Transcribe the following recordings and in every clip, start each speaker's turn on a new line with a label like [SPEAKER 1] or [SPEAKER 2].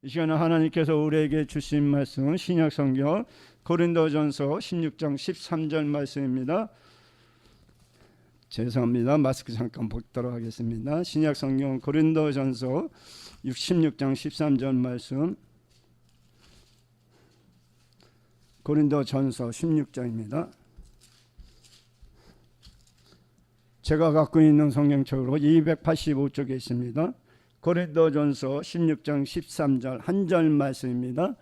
[SPEAKER 1] 이 시간에 하나님께서 우리에게 주신 말씀은 신약성경 고린도전서 16장 13절 말씀입니다. 죄송합니다. 마스크 잠깐 벗도록 하겠습니다. 신약성경 고린도전서 16장 13절 말씀, 고린도전서 16장입니다. 제가 갖고 있는 성경책으로 285쪽에 있습니다. 고린도전서 16장 13절 한 절 말씀입니다.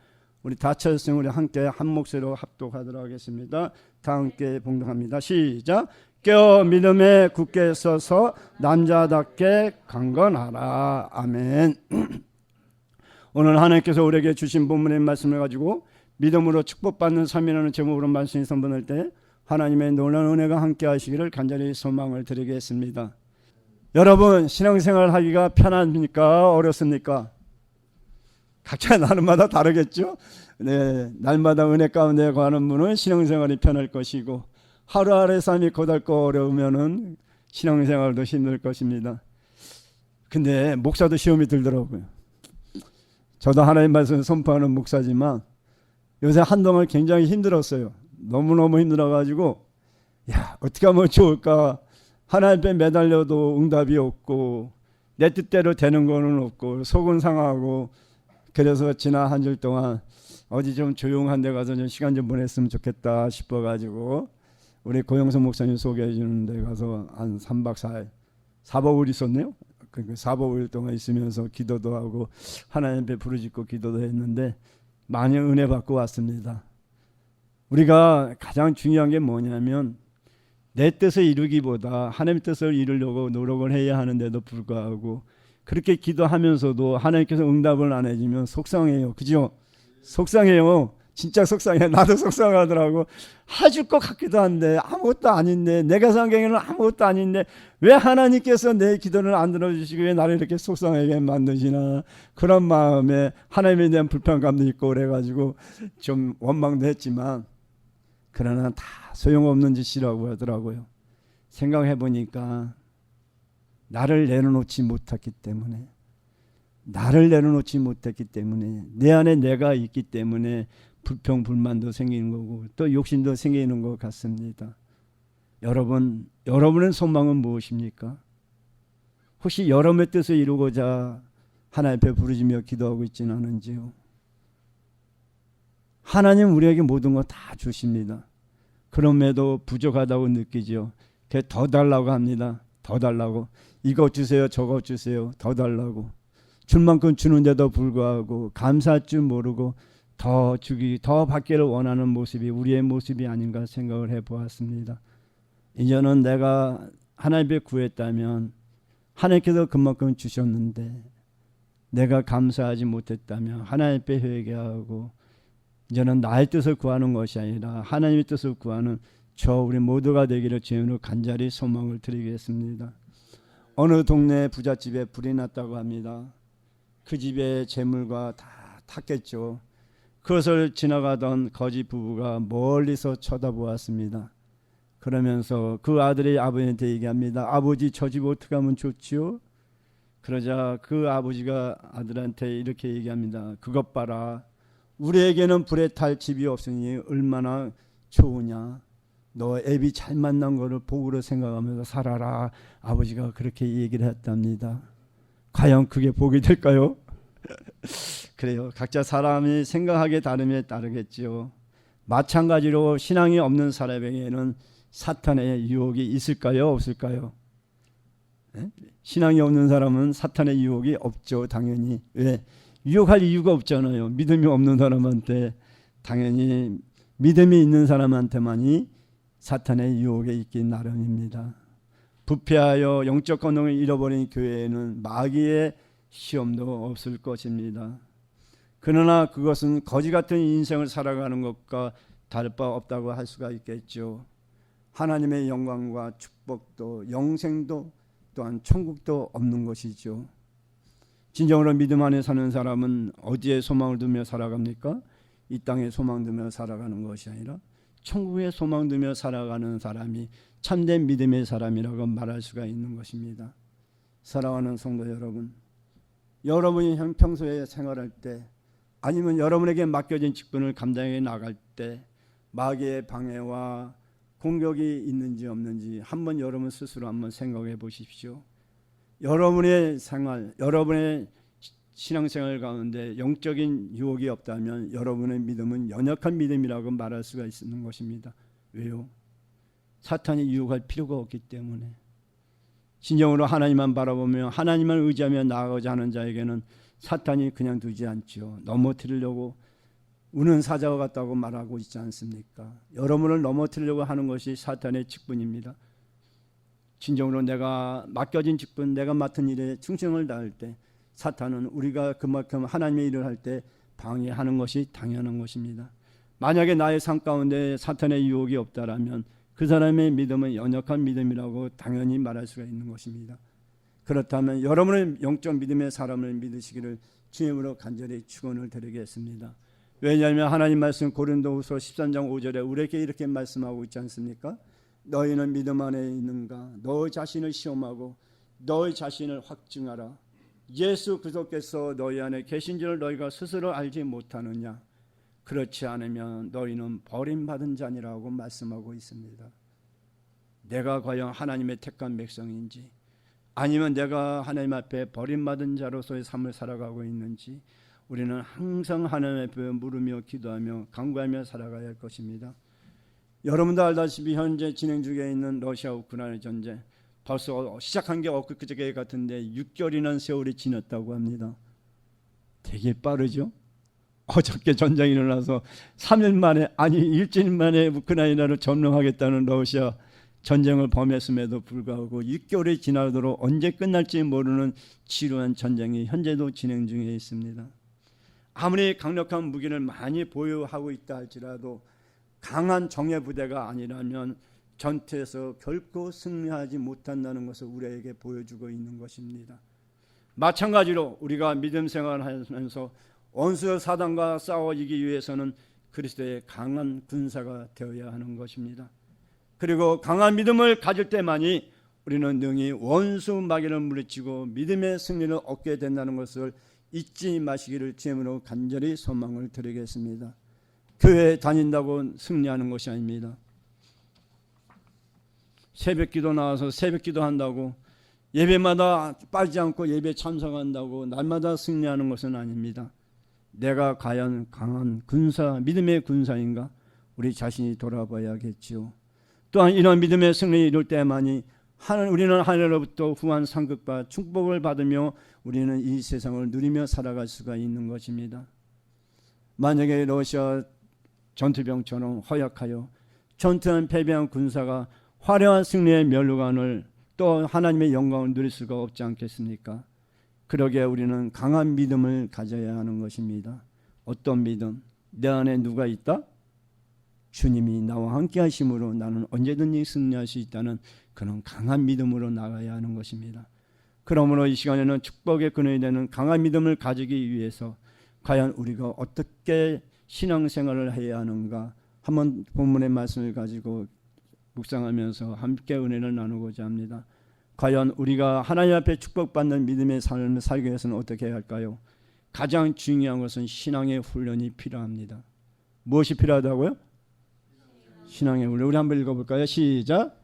[SPEAKER 1] 우리 다 찾았으면 우리 함께 한 목소리로 합독하도록 하겠습니다. 다 함께 봉독합니다. 시작. 깨어 믿음에 굳게 서서 남자답게 강건하라. 아멘. 오늘 하나님께서 우리에게 주신 본문의 말씀을 가지고 믿음으로 축복받는 삶이라는 제목으로 말씀이 선포될 때 하나님의 놀라운 은혜가 함께 하시기를 간절히 소망을 드리겠습니다. 여러분, 신앙생활 하기가 편합니까? 어렵습니까? 각자 나름마다 다르겠죠? 네, 날마다 은혜 가운데 가는 분은 신앙생활이 편할 것이고, 하루하루의 삶이 고달고 어려우면은 신앙생활도 힘들 것입니다. 근데 목사도 시험이 들더라고요. 저도 하나님 말씀을 선포하는 목사지만 요새 한동안 굉장히 힘들었어요. 너무너무 힘들어가지고, 야, 어떻게 하면 좋을까? 하나님 앞에 매달려도 응답이 없고 내 뜻대로 되는 거는 없고 속은 상하고, 그래서 지난 한 주 동안 어디 좀 조용한 데 가서 좀 시간 좀 보냈으면 좋겠다 싶어가지고 우리 고영선 목사님 소개해 주는 데 가서 한 3박 4일 4박 5일 있었네요. 그러니까 4박 5일 동안 있으면서 기도도 하고 하나님 앞에 부르짖고 기도도 했는데 많이 은혜 받고 왔습니다. 우리가 가장 중요한 게 뭐냐면 내 뜻을 이루기보다 하나님의 뜻을 이루려고 노력을 해야 하는데도 불구하고 그렇게 기도하면서도 하나님께서 응답을 안 해주면 속상해요. 그죠? 속상해요. 진짜 속상해. 나도 속상하더라고. 해줄 것 같기도 한데 아무것도 아닌데, 내가 생각에는 아무것도 아닌데 왜 하나님께서 내 기도를 안 들어주시고 왜 나를 이렇게 속상하게 만드시나, 그런 마음에 하나님에 대한 불편감도 있고 그래가지고 좀 원망도 했지만, 그러나 다 소용없는 짓이라고 하더라고요. 생각해 보니까 나를 내려놓지 못했기 때문에, 내 안에 내가 있기 때문에 불평 불만도 생기는 거고 또 욕심도 생기는 것 같습니다. 여러분의 소망은 무엇입니까? 혹시 여러분의 뜻을 이루고자 하나님 앞에 부르짖며 기도하고 있지는 않은지요? 하나님 우리에게 모든 거 다 주십니다. 그럼에도 부족하다고 느끼죠. 더 달라고 합니다. 더 달라고. 이거 주세요, 저거 주세요. 더 달라고. 줄 만큼 주는데도 불구하고 감사할 줄 모르고 더 주기, 더 받기를 원하는 모습이 우리의 모습이 아닌가 생각을 해보았습니다. 이제는 내가 하나님께 구했다면 하나님께서 그만큼 주셨는데 내가 감사하지 못했다면 하나님께 회개하고, 이제는 나의 뜻을 구하는 것이 아니라 하나님의 뜻을 구하는 우리 모두가 되기를 주님으로 간절히 소망을 드리겠습니다. 어느 동네 부잣집에 불이 났다고 합니다. 그 집의 재물과 다 탔겠죠. 그것을 지나가던 거지 부부가 멀리서 쳐다보았습니다. 그러면서 그 아들이 아버지한테 얘기합니다. 아버지, 저 집 어떻게 하면 좋지요? 그러자 그 아버지가 아들한테 이렇게 얘기합니다. 그것 봐라. 우리에게는 불에 탈 집이 없으니 얼마나 좋으냐. 너 애비 잘 만난 거를 복으로 생각하면서 살아라. 아버지가 그렇게 얘기를 했답니다. 과연 그게 복이 될까요? 그래요. 각자 사람이 생각하기에 다름에 따르겠지요. 마찬가지로 신앙이 없는 사람에게는 사탄의 유혹이 있을까요? 없을까요? 네? 신앙이 없는 사람은 사탄의 유혹이 없죠. 당연히. 왜? 유혹할 이유가 없잖아요. 믿음이 없는 사람한테, 당연히 믿음이 있는 사람한테만이 사탄의 유혹에 있긴 나름입니다. 부패하여 영적 건강을 잃어버린 교회에는 마귀의 시험도 없을 것입니다. 그러나 그것은 거지 같은 인생을 살아가는 것과 다를 바 없다고 할 수가 있겠죠. 하나님의 영광과 축복도 영생도 또한 천국도 없는 것이죠. 진정으로 믿음 안에 사는 사람은 어디에 소망을 두며 살아갑니까? 이 땅에 소망 두며 살아가는 것이 아니라 천국에 소망 두며 살아가는 사람이 참된 믿음의 사람이라고 말할 수가 있는 것입니다. 사랑하는 성도 여러분, 여러분이 평소에 생활할 때 아니면 여러분에게 맡겨진 직분을 감당해 나갈 때 마귀의 방해와 공격이 있는지 없는지 한번 여러분 스스로 한번 생각해 보십시오. 여러분의 생활, 여러분의 신앙생활 가운데 영적인 유혹이 없다면 여러분의 믿음은 연약한 믿음이라고 말할 수가 있는 것입니다. 왜요? 사탄이 유혹할 필요가 없기 때문에. 진정으로 하나님만 바라보며 하나님만 의지하며 나아가고자 하는 자에게는 사탄이 그냥 두지 않죠. 넘어뜨리려고 우는 사자와 같다고 말하고 있지 않습니까? 여러분을 넘어뜨리려고 하는 것이 사탄의 직분입니다. 진정으로 내가 맡겨진 직분, 내가 맡은 일에 충성을 다할 때 사탄은 우리가 그만큼 하나님의 일을 할 때 방해하는 것이 당연한 것입니다. 만약에 나의 삶 가운데 사탄의 유혹이 없다라면 그 사람의 믿음은 연약한 믿음이라고 당연히 말할 수가 있는 것입니다. 그렇다면 여러분의 영적 믿음의 사람을 믿으시기를 주님으로 간절히 축원을 드리겠습니다. 왜냐하면 하나님 말씀 고린도후서 13장 5절에 우리에게 이렇게 말씀하고 있지 않습니까? 너희는 믿음 안에 있는가? 너 자신을 시험하고 너희 자신을 확증하라. 예수 그리스도께서 너희 안에 계신 줄 너희가 스스로 알지 못하느냐? 그렇지 않으면 너희는 버림받은 자니라고 말씀하고 있습니다. 내가 과연 하나님의 택한 백성인지 아니면 내가 하나님 앞에 버림받은 자로서의 삶을 살아가고 있는지 우리는 항상 하나님 앞에 물으며 기도하며 간구하며 살아가야 할 것입니다. 여러분도 알다시피 현재 진행 중에 있는 러시아 우크라이나 전쟁 벌써 시작한 게 엊그저께 같은데 6개월이나 세월이 지났다고 합니다. 되게 빠르죠? 어저께 전쟁이 일어나서 3일 만에 아니 일주일 만에 우크라이나를 점령하겠다는 러시아 전쟁을 범했음에도 불구하고 6개월이 지나도록 언제 끝날지 모르는 지루한 전쟁이 현재도 진행 중에 있습니다. 아무리 강력한 무기를 많이 보유하고 있다 할지라도 강한 정예 부대가 아니라면 전투에서 결코 승리하지 못한다는 것을 우리에게 보여주고 있는 것입니다. 마찬가지로 우리가 믿음 생활하면서 원수 사단과 싸워 이기기 위해서는 그리스도의 강한 군사가 되어야 하는 것입니다. 그리고 강한 믿음을 가질 때만이 우리는 능히 원수 마귀를 물리치고 믿음의 승리를 얻게 된다는 것을 잊지 마시기를 주님으로 간절히 소망을 드리겠습니다. 교회에 다닌다고 승리하는 것이 아닙니다. 새벽기도 나와서 새벽기도 한다고 예배마다 빠지지 않고 예배 참석한다고 날마다 승리하는 것은 아닙니다. 내가 과연 강한 군사, 믿음의 군사인가? 우리 자신이 돌아봐야겠지요. 또한 이런 믿음의 승리를 이룰 때만이 우리는 하늘로부터 후한 상급과 축복을 받으며 우리는 이 세상을 누리며 살아갈 수가 있는 것입니다. 만약에 러시아 전투병처럼 허약하여 전투한 패배한 군사가 화려한 승리의 면류관을 또 하나님의 영광을 누릴 수가 없지 않겠습니까? 그러기에 우리는 강한 믿음을 가져야 하는 것입니다. 어떤 믿음? 내 안에 누가 있다? 주님이 나와 함께 하심으로 나는 언제든지 승리할 수 있다는 그런 강한 믿음으로 나가야 하는 것입니다. 그러므로 이 시간에는 축복의 근원이 되는 강한 믿음을 가지기 위해서 과연 우리가 어떻게 신앙생활을 해야 하는가 한번 본문의 말씀을 가지고 묵상하면서 함께 은혜를 나누고자 합니다. 과연 우리가 하나님 앞에 축복받는 믿음의 삶을 살기 위해서는 어떻게 해야 할까요? 가장 중요한 것은 신앙의 훈련이 필요합니다. 무엇이 필요하다고요? 신앙의 훈련. 우리 한번 읽어볼까요? 시작.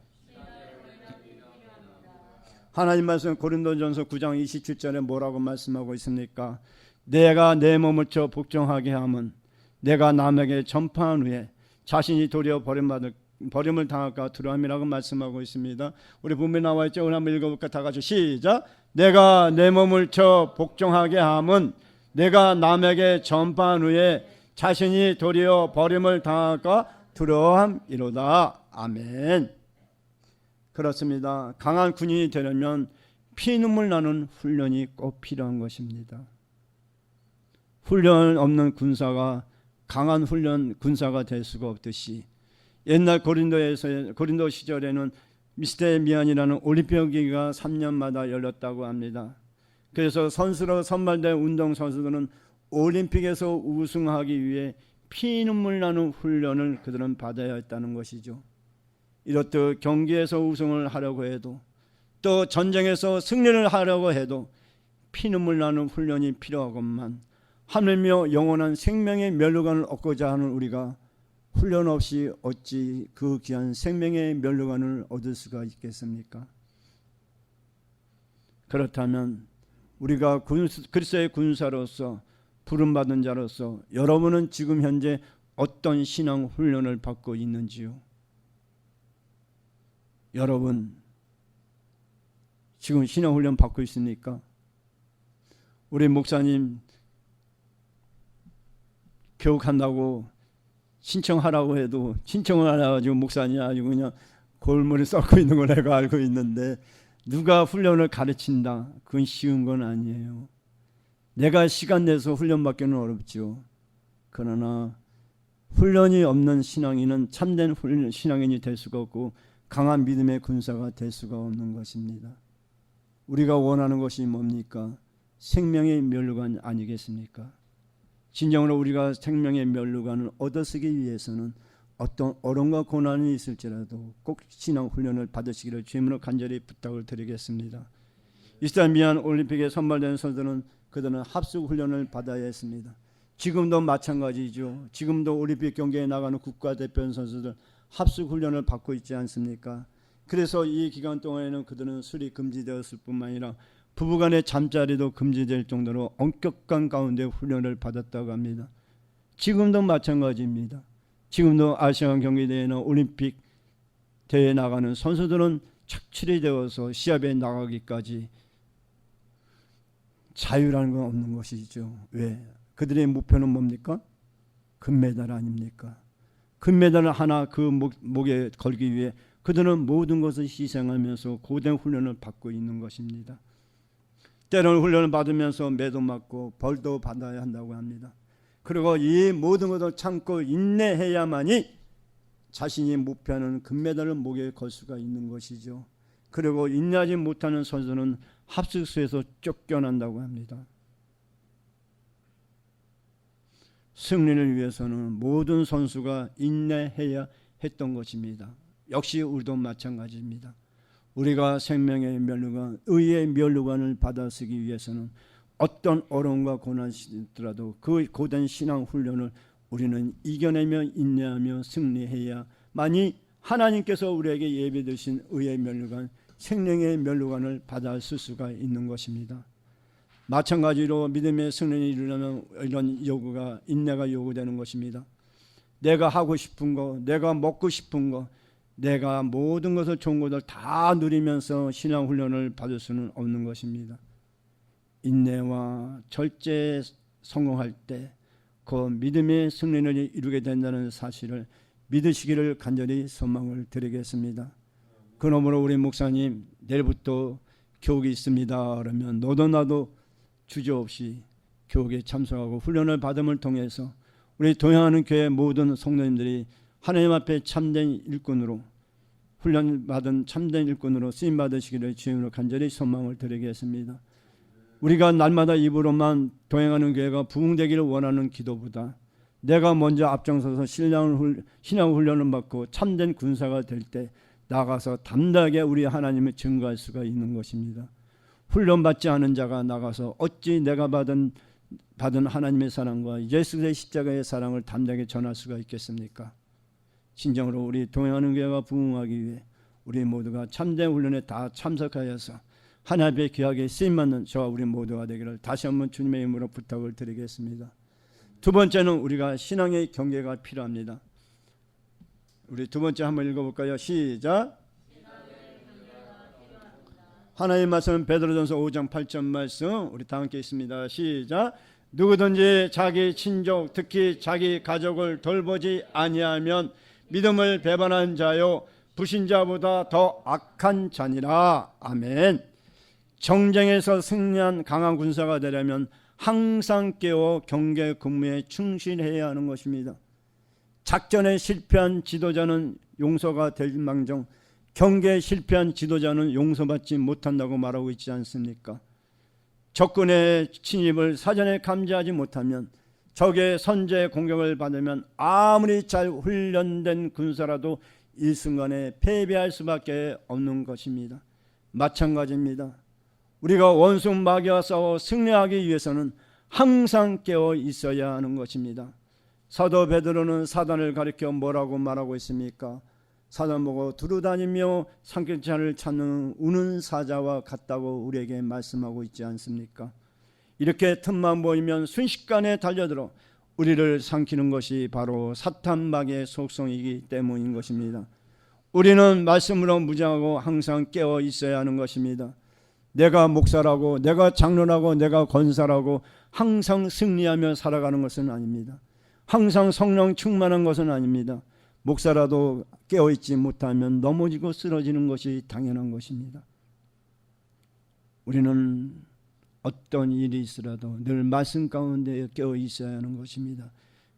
[SPEAKER 1] 하나님 말씀 고린도전서 9장 27절에 뭐라고 말씀하고 있습니까? 내가 내 몸을 쳐 복종하게 함은 내가 남에게 전파한 후에 자신이 도리어 버림을 당할까 두려움이라고 말씀하고 있습니다. 우리 본문에 나와 있죠? 우리 한번 읽어볼까? 다 같이 시작. 내가 내 몸을 쳐 복종하게 함은 내가 남에게 전파한 후에 자신이 도리어 버림을 당할까 두려움이로다. 아멘. 그렇습니다. 강한 군인이 되려면 피눈물 나는 훈련이 꼭 필요한 것입니다. 훈련 없는 군사가 강한 군사가 될 수가 없듯이 옛날 고린도 시절에는 미스터 미안이라는 올림픽 경기가 3년마다 열렸다고 합니다. 그래서 선수로 선발된 운동선수들은 올림픽에서 우승하기 위해 피눈물 나는 훈련을 그들은 받아야 했다는 것이죠. 이렇듯 경기에서 우승을 하려고 해도 또 전쟁에서 승리를 하려고 해도 피눈물 나는 훈련이 필요하건만 하늘며 영원한 생명의 면류관을 얻고자 하는 우리가 훈련 없이 어찌 그 귀한 생명의 면류관을 얻을 수가 있겠습니까? 그렇다면 우리가 그리스도의 군사로서 부름받은 자로서 여러분은 지금 현재 어떤 신앙 훈련을 받고 있는지요? 여러분 지금 신앙 훈련 받고 있습니까? 우리 목사님 교육한다고 신청하라고 해도 신청을 안 해가지고 목사님이 아니고 그냥 골머리 썩고 있는 걸 내가 알고 있는데, 누가 훈련을 가르친다, 그건 쉬운 건 아니에요. 내가 시간 내서 훈련 받기는 어렵죠. 그러나 훈련이 없는 신앙인은 참된 신앙인이 될 수가 없고 강한 믿음의 군사가 될 수가 없는 것입니다. 우리가 원하는 것이 뭡니까? 생명의 면류관 아니겠습니까? 진정으로 우리가 생명의 면류관을 얻어쓰기 위해서는 어떤 어려움과 고난이 있을지라도 꼭 신앙 훈련을 받으시기를 주님으로 간절히 부탁을 드리겠습니다. 이스라엘 미얀 올림픽에 선발된 선수들은 그들은 합숙 훈련을 받아야 했습니다. 지금도 마찬가지죠. 지금도 올림픽 경기에 나가는 국가대표 선수들 합숙 훈련을 받고 있지 않습니까? 그래서 이 기간 동안에는 그들은 술이 금지되었을 뿐만 아니라 부부간의 잠자리도 금지될 정도로 엄격한 가운데 훈련을 받았다고 합니다. 지금도 마찬가지입니다. 지금도 아시안 경기대회나 올림픽 대회에 나가는 선수들은 착출이 되어서 시합에 나가기까지 자유라는 건 없는 것이죠. 왜? 그들의 목표는 뭡니까? 금메달 아닙니까? 금메달을 하나 그 목에 걸기 위해 그들은 모든 것을 희생하면서 고된 훈련을 받고 있는 것입니다. 때로는 훈련을 받으면서 매도 맞고 벌도 받아야 한다고 합니다. 그리고 이 모든 것을 참고 인내해야만이 자신이 목표하는 금메달을 목에 걸 수가 있는 것이죠. 그리고 인내하지 못하는 선수는 합숙소에서 쫓겨난다고 합니다. 승리를 위해서는 모든 선수가 인내해야 했던 것입니다. 역시 우리도 마찬가지입니다. 우리가 생명의 면류관, 의의 면류관을 받아쓰기 위해서는 어떤 어려움과 고난이 있더라도 그 고된 신앙 훈련을 우리는 이겨내며 인내하며 승리해야만이 하나님께서 우리에게 예비해 두신 의의 면류관, 생명의 면류관을 받아쓸 수가 있는 것입니다. 마찬가지로 믿음의 승리를 이루려면 이런 요구가, 인내가 요구되는 것입니다. 내가 하고 싶은 거, 내가 먹고 싶은 거, 내가 모든 것을 좋은 것을 다 누리면서 신앙 훈련을 받을 수는 없는 것입니다. 인내와 절제에 성공할 때 그 믿음의 승리를 이루게 된다는 사실을 믿으시기를 간절히 소망을 드리겠습니다. 그러므로 우리 목사님 내일부터 교육이 있습니다 그러면 너도 나도 주저없이 교육에 참석하고 훈련을 받음을 통해서 우리 동행하는 교회 모든 성도님들이 하나님 앞에 참된 일꾼으로, 훈련받은 참된 일꾼으로 쓰임받으시기를 주님으로 간절히 소망을 드리겠습니다. 우리가 날마다 입으로만 동행하는 교회가 부흥되기를 원하는 기도보다 내가 먼저 앞장서서 신앙 훈련을 받고 참된 군사가 될 때 나가서 담대하게 우리 하나님을 증거할 수가 있는 것입니다. 훈련받지 않은 자가 나가서 어찌 내가 받은 하나님의 사랑과 예수의 십자가의 사랑을 담대하게 전할 수가 있겠습니까? 진정으로 우리 동행하는 교회가 부흥하기 위해 우리 모두가 참된 훈련에 다 참석하여서 하나님의 귀하게 쓰임받는 저와 우리 모두가 되기를 다시 한번 주님의 이름으로 부탁을 드리겠습니다. 두 번째는 우리가 신앙의 경계가 필요합니다. 우리 두 번째 한번 읽어볼까요? 시작. 하나님 말씀 베드로전서 5장 8절 말씀 우리 다 함께 있습니다. 시작. 누구든지 자기 친족 특히 자기 가족을 돌보지 아니하면 믿음을 배반한 자요 불신자보다 더 악한 자니라. 아멘. 정쟁에서 승리한 강한 군사가 되려면 항상 깨워 경계 근무에 충실해야 하는 것입니다. 작전에 실패한 지도자는 용서가 될 망정 경계에 실패한 지도자는 용서받지 못한다고 말하고 있지 않습니까? 적군의 침입을 사전에 감지하지 못하면, 적의 선제 공격을 받으면 아무리 잘 훈련된 군사라도 일순간에 패배할 수밖에 없는 것입니다. 마찬가지입니다. 우리가 원수 마귀와 싸워 승리하기 위해서는 항상 깨어 있어야 하는 것입니다. 사도 베드로는 사단을 가리켜 뭐라고 말하고 있습니까? 사단 보고 두루다니며 삼킬잔을 찾는 우는 사자와 같다고 우리에게 말씀하고 있지 않습니까? 이렇게 틈만 보이면 순식간에 달려들어 우리를 삼키는 것이 바로 사탄 마귀의 속성이기 때문인 것입니다. 우리는 말씀으로 무장하고 항상 깨어 있어야 하는 것입니다. 내가 목사라고, 내가 장로라고, 내가 권사라고 항상 승리하며 살아가는 것은 아닙니다. 항상 성령 충만한 것은 아닙니다. 목사라도 깨어있지 못하면 넘어지고 쓰러지는 것이 당연한 것입니다. 우리는 어떤 일이 있으라도 늘 말씀 가운데 깨어 있어야 하는 것입니다.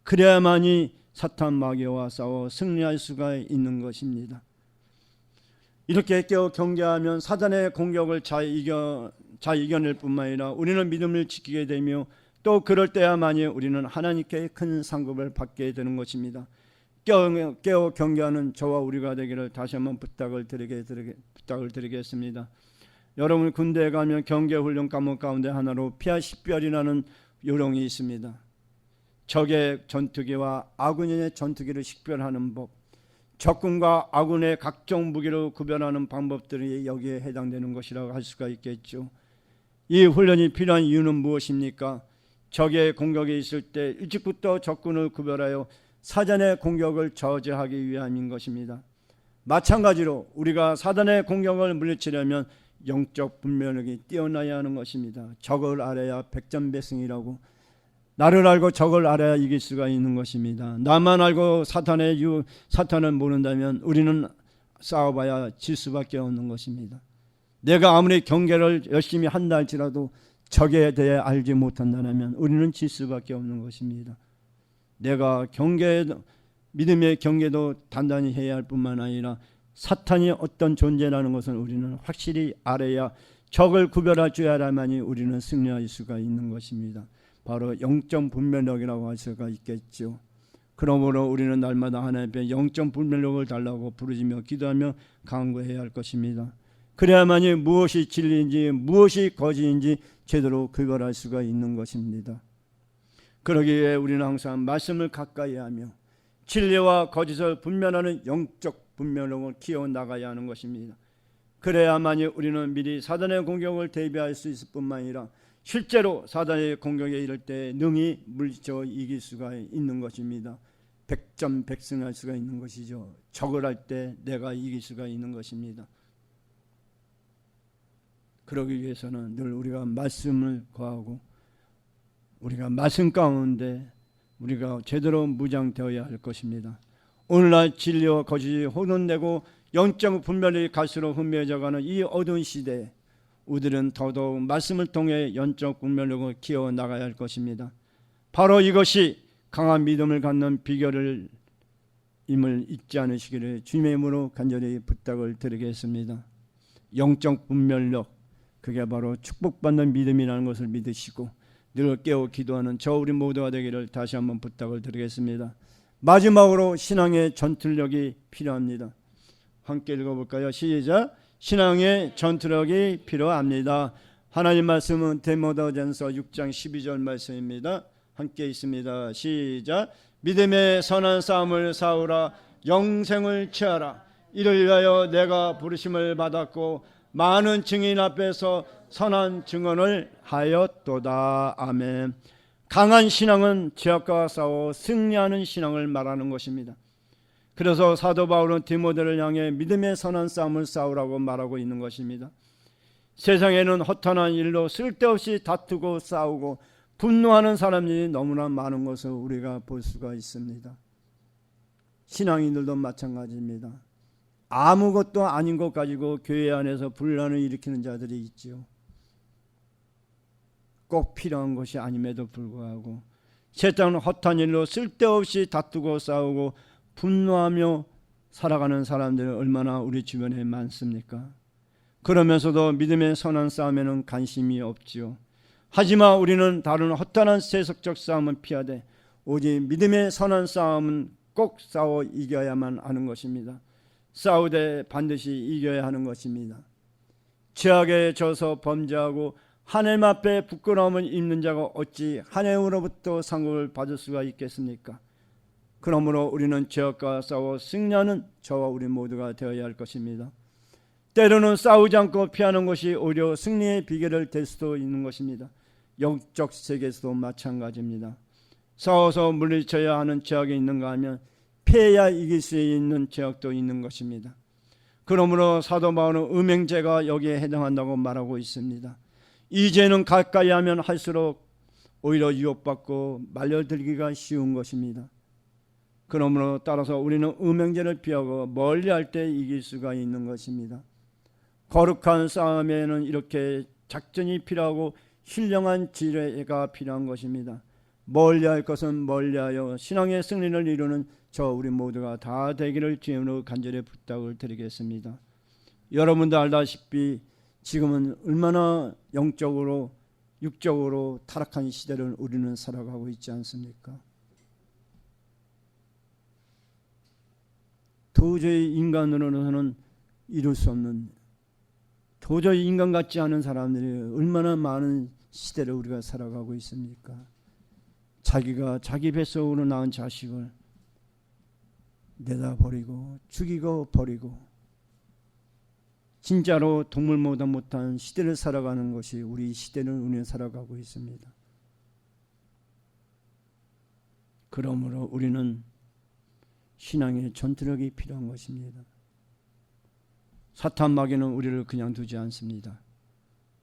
[SPEAKER 1] 그래야만이 사탄 마귀와 싸워 승리할 수가 있는 것입니다. 이렇게 깨어 경계하면 사단의 공격을 잘 이겨낼 뿐만 아니라 우리는 믿음을 지키게 되며 또 그럴 때야만이 우리는 하나님께 큰 상급을 받게 되는 것입니다. 깨어 경계하는 저와 우리가 되기를 다시 한번 부탁을 드리겠습니다. 여러분 군대에 가면 경계훈련 과목 가운데 하나로 피아식별이라는 요령이 있습니다. 적의 전투기와 아군의 전투기를 식별하는 법, 적군과 아군의 각종 무기를 구별하는 방법들이 여기에 해당되는 것이라고 할 수가 있겠죠. 이 훈련이 필요한 이유는 무엇입니까? 적의 공격이 있을 때 일찍부터 적군을 구별하여 사전의 공격을 저지하기 위함인 것입니다. 마찬가지로 우리가 사단의 공격을 물리치려면 영적 분별력이 뛰어나야 하는 것입니다. 적을 알아야 백전백승이라고, 나를 알고 적을 알아야 이길 수가 있는 것입니다. 나만 알고 사탄을 모른다면 우리는 싸워봐야 질 수밖에 없는 것입니다. 내가 아무리 경계를 열심히 한다 할지라도 적에 대해 알지 못한다면 우리는 질 수밖에 없는 것입니다. 내가 믿음의 경계도 단단히 해야 할 뿐만 아니라 사탄이 어떤 존재라는 것을 우리는 확실히 알아야 적을 구별할 줄 알아야만이 우리는 승리할 수가 있는 것입니다. 바로 영적 분별력이라고 할 수가 있겠죠. 그러므로 우리는 날마다 하나님 앞에 영적 분별력을 달라고 부르짖며 기도하며 간구해야 할 것입니다. 그래야만이 무엇이 진리인지 무엇이 거짓인지 제대로 구별할 수가 있는 것입니다. 그러기 위해 우리는 항상 말씀을 가까이 하며 진리와 거짓을 분별하는 영적 분별력을 키워나가야 하는 것입니다. 그래야만이 우리는 미리 사단의 공격을 대비할 수 있을 뿐만 아니라 실제로 사단의 공격에 이를 때 능히 물리쳐 이길 수가 있는 것입니다. 백전백승할 수가 있는 것이죠. 적을 할 때 내가 이길 수가 있는 것입니다. 그러기 위해서는 늘 우리가 말씀을 구하고 우리가 말씀 가운데 우리가 제대로 무장되어야 할 것입니다. 오늘날 진리와 거짓이 혼돈되고 영적 분별이 갈수록 희미해져가는 이 어두운 시대에 우리들은 더더욱 말씀을 통해 영적 분별력을 키워나가야 할 것입니다. 바로 이것이 강한 믿음을 갖는 비결을 임을 잊지 않으시기를 주님의 이름으로 간절히 부탁을 드리겠습니다. 영적 분별력, 그게 바로 축복받는 믿음이라는 것을 믿으시고 늘 깨어 기도하는 저 우리 모두가 되기를 다시 한번 부탁을 드리겠습니다. 마지막으로 신앙의 전투력이 필요합니다. 함께 읽어볼까요? 시작. 신앙의 전투력이 필요합니다. 하나님 말씀은 디모데전서 6장 12절 말씀입니다. 함께 있습니다. 시작. 믿음의 선한 싸움을 싸우라. 영생을 취하라. 이를 위하여 내가 부르심을 받았고 많은 증인 앞에서 선한 증언을 하였도다. 아멘. 강한 신앙은 죄악과 싸워 승리하는 신앙을 말하는 것입니다. 그래서 사도 바울은 디모데를 향해 믿음의 선한 싸움을 싸우라고 말하고 있는 것입니다. 세상에는 허탄한 일로 쓸데없이 다투고 싸우고 분노하는 사람들이 너무나 많은 것을 우리가 볼 수가 있습니다. 신앙인들도 마찬가지입니다. 아무것도 아닌 것 가지고 교회 안에서 분란을 일으키는 자들이 있지요. 꼭 필요한 것이 아님에도 불구하고 세상은 허탄 일로 쓸데없이 다투고 싸우고 분노하며 살아가는 사람들이 얼마나 우리 주변에 많습니까? 그러면서도 믿음의 선한 싸움에는 관심이 없지요. 하지만 우리는 다른 허탄한 세속적 싸움은 피하되 오직 믿음의 선한 싸움은 꼭 싸워 이겨야만 하는 것입니다. 싸우되 반드시 이겨야 하는 것입니다. 죄악에 져서 범죄하고 하나님 앞에 부끄러움을 입는 자가 어찌 하나님으로부터 상급을 받을 수가 있겠습니까? 그러므로 우리는 죄악과 싸워 승리하는 저와 우리 모두가 되어야 할 것입니다. 때로는 싸우지 않고 피하는 것이 오히려 승리의 비결을 될 수도 있는 것입니다. 영적 세계에서도 마찬가지입니다. 싸워서 물리쳐야 하는 죄악이 있는가 하면 피해야 이길 수 있는 죄악도 있는 것입니다. 그러므로 사도 바울은 음행죄가 여기에 해당한다고 말하고 있습니다. 이 죄는 가까이 하면 할수록 오히려 유혹받고 말려들기가 쉬운 것입니다. 그러므로 따라서 우리는 음행죄를 피하고 멀리할 때 이길 수가 있는 것입니다. 거룩한 싸움에는 이렇게 작전이 필요하고 신령한 지혜가 필요한 것입니다. 멀리할 것은 멀리하여 신앙의 승리를 이루는 저 우리 모두가 다 되기를 주님으로 간절히 부탁을 드리겠습니다. 여러분도 알다시피 지금은 얼마나 영적으로 육적으로 타락한 시대를 우리는 살아가고 있지 않습니까? 도저히 인간으로는 이룰 수 없는, 도저히 인간 같지 않은 사람들이 얼마나 많은 시대를 우리가 살아가고 있습니까? 자기가 자기 뱃속으로 낳은 자식을 내다 버리고 죽이고 버리고 진짜로 동물보다 못한 시대를 살아가는 것이 우리 시대를 우리는 살아가고 있습니다. 그러므로 우리는 신앙의 전투력이 필요한 것입니다. 사탄 마귀는 우리를 그냥 두지 않습니다.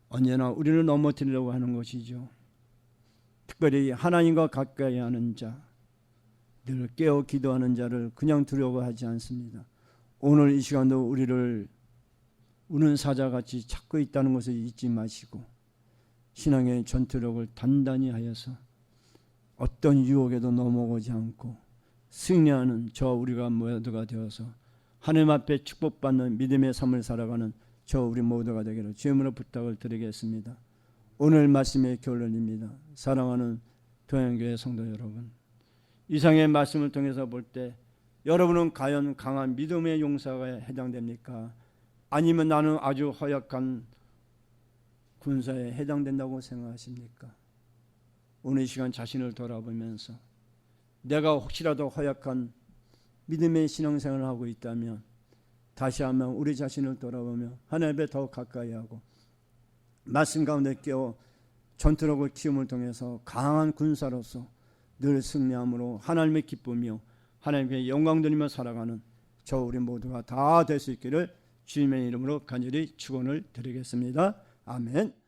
[SPEAKER 1] 언제나 우리를 넘어뜨리려고 하는 것이죠. 특별히 하나님과 가까이 하는 자, 늘 깨어 기도하는 자를 그냥 두려고 하지 않습니다. 오늘 이 시간도 우리를 우는 사자같이 찾고 있다는 것을 잊지 마시고 신앙의 전투력을 단단히 하여서 어떤 유혹에도 넘어가지 않고 승리하는 저 우리가 모두가 되어서 하나님 앞에 축복받는 믿음의 삶을 살아가는 저 우리 모두가 되기를 주님으로 부탁을 드리겠습니다. 오늘 말씀의 결론입니다. 사랑하는 동양교회 성도 여러분, 이상의 말씀을 통해서 볼 때 여러분은 과연 강한 믿음의 용사가 해당됩니까? 아니면 나는 아주 허약한 군사에 해당된다고 생각하십니까? 오늘 이 시간 자신을 돌아보면서 내가 혹시라도 허약한 믿음의 신앙생활을 하고 있다면 다시 한번 우리 자신을 돌아보며 하나님에 더 가까이 하고 말씀 가운데 깨어 전투력을 키움을 통해서 강한 군사로서 늘 승리함으로 하나님의 기쁨이요 하나님께 영광 돌리며 살아가는 저 우리 모두가 다 될 수 있기를 주님의 이름으로 간절히 축원을 드리겠습니다. 아멘.